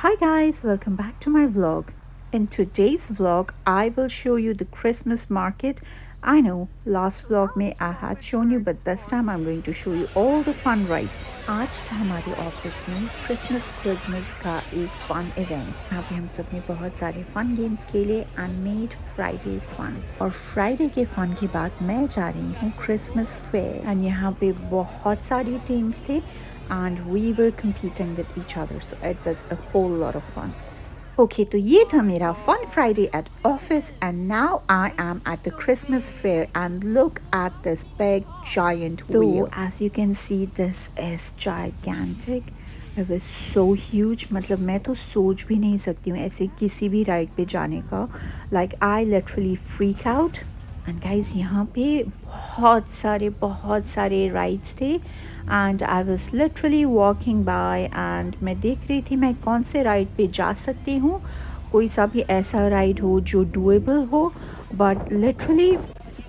Hi guys, welcome back to my vlog. In today's vlog, I will show you the Christmas market. I know last vlog में I had shown you, but this time I'm going to show you all the fun rides. आज था हमारे office में Christmas का एक fun event. यहाँ पे हम सब ने बहुत सारे फन गेम्स खेले एंड मेड फ्राइडे फन। और फ्राइडे के फन के बाद मैं जा रही हूँ क्रिसमस फेयर एंड यहाँ पे बहुत सारी टीम्स थे and we were competing with each other, so it was a whole lot of fun. Okay, तो ये था मेरा fun Friday at office, and now I am at the Christmas fair and look at this big giant wheel. So as you can see, this is gigantic. It was so huge. मतलब मैं तो सोच भी नहीं सकती हूँ ऐसे किसी भी राइड पे जाने का. Like I literally freak out. And guys यहाँ पे बहुत सारे राइड्स थे and I was literally walking by and मैं देख रही थी मैं कौन से राइड पे जा सकती हूँ, कोई सा भी ऐसा राइड हो जो डूएबल हो, बट लिटरली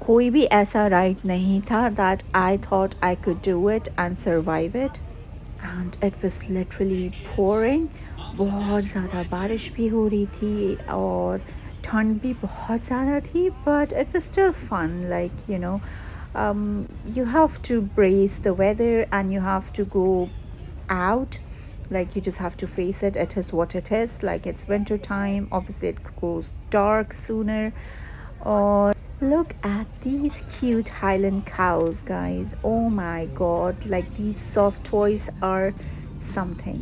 कोई भी ऐसा राइड नहीं था that I thought I could do it and survive it. And it was literally pouring. बहुत ज़्यादा बारिश भी हो रही थी और ठंड भी बहुत ज़्यादा थी, but it was still fun. Like you have to brace the weather and you have to go out. Like you just have to face it. It is what it is. Like it's winter time, obviously it goes dark sooner. Or look at these cute Highland cows, guys. Oh my god, like these soft toys are something.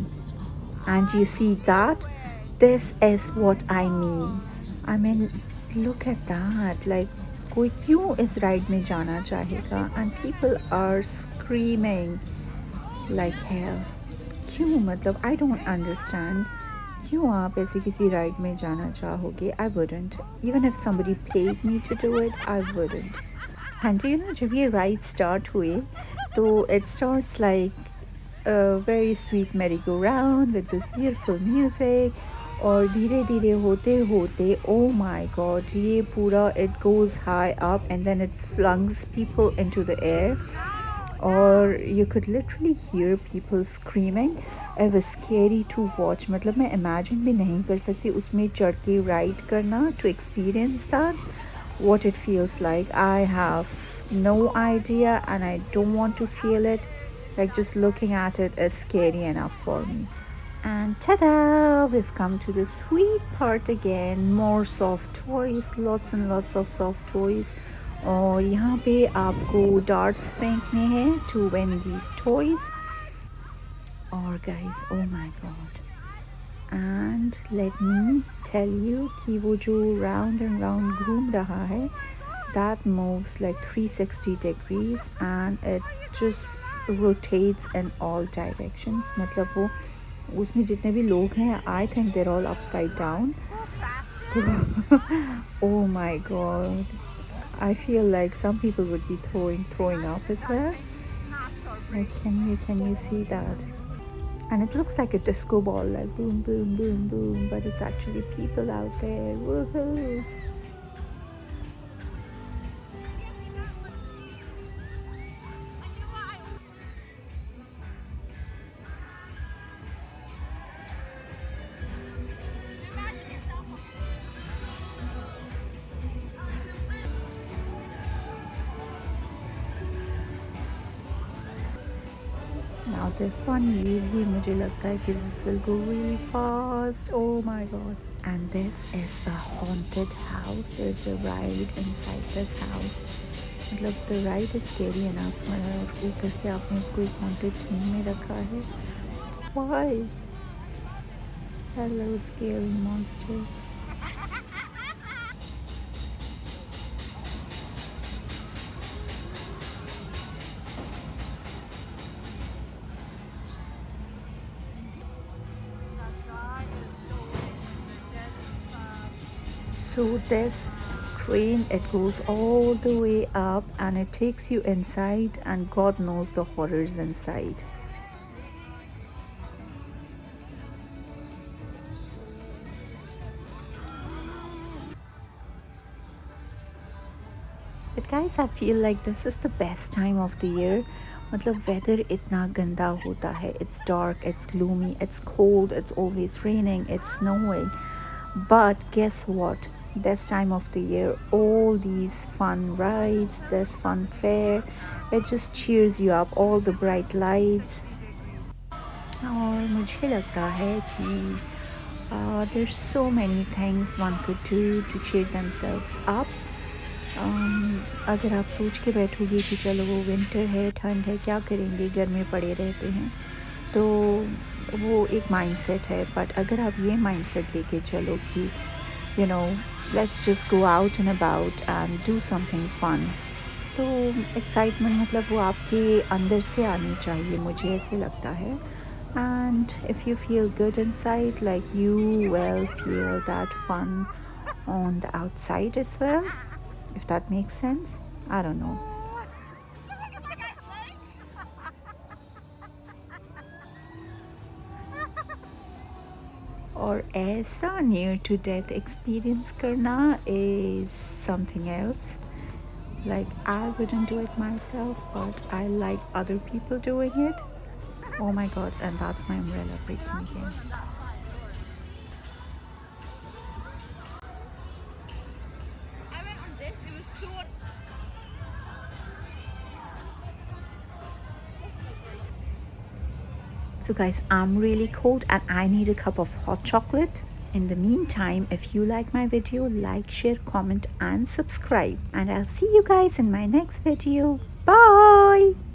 And you see that? This is what I mean. I mean, look at that. Like कोई क्यों इस ride में जाना चाहेगा? And people are screaming like hell. क्यों? मतलब I don't understand. क्यों आप ऐसे किसी राइड में जाना चाहोगे? I wouldn't. Even if somebody paid me to do it, I wouldn't. And you know, जब ये ride start हुए, तो it starts like a very sweet merry-go-round with this beautiful music. और धीरे धीरे होते होते oh my god, ये पूरा it goes high up and then it flungs people into the air. Or you could literally hear people screaming. It was scary to watch. मतलब मैं imagine भी नहीं कर सकती उसमें चढ़ के ride करना, to experience that, what it feels like. I have no idea and I don't want to feel it. Like just looking at it is scary enough for me. And ta-da! We've come to the sweet part again. More soft toys, lots and lots of soft toys. और यहाँ पे आपको darts फेंकने हैं to win these toys. और guys, oh my god. And let me tell you कि वो जो round and round घूम रहा है, that moves like 360 degrees and it just rotates in all directions. मतलब वो उसमें जितने भी लोग हैं, I think they're all upside down. Oh my god. I feel like some people would be throwing up as well. Like can you see that? And it looks like a disco ball, like boom boom boom boom, but it's actually people out there. Woohoo! Now this one, ये भी मुझे लगता है कि this will go really fast. Oh my god. And this is a haunted house. There's a ride inside this house. मतलब the ride is scary enough. मतलब ऊपर से आपने उसको एक haunted theme में रखा है. Why? Hello scary monster. So this train, it goes all the way up and it takes you inside and God knows the horrors inside. But guys, I feel like this is the best time of the year मतलब weather इतना गंदा होता है. It's dark, it's gloomy, it's cold, it's always raining, it's snowing. But guess what? This time of the year, all these fun rides, this fun fair, it just cheers you up. All the bright lights. और मुझे लगता है कि there's so many things one could do to cheer themselves up. अगर आप सोच के बैठोगे कि चलो वो विंटर है, ठंड है, क्या करेंगे, घर में पड़े रहते हैं, तो वो एक माइंडसेट है. बट अगर आप ये माइंडसेट लेके चलो कि you know let's just go out and about and do something fun, तो एक्साइटमेंट मतलब वो आपके अंदर से आनी चाहिए, मुझे ऐसे लगता है. And if you feel good inside, like you will feel that fun on the outside as well, if that makes sense. I don't know. और ऐसा near to death experience करना is something else. Like I wouldn't do it myself, but I like other people doing it. Oh my god, and that's my umbrella breaking again. So guys, I'm really cold and I need a cup of hot chocolate. In the meantime, if you like my video, like, share, comment and subscribe. And I'll see you guys in my next video. Bye!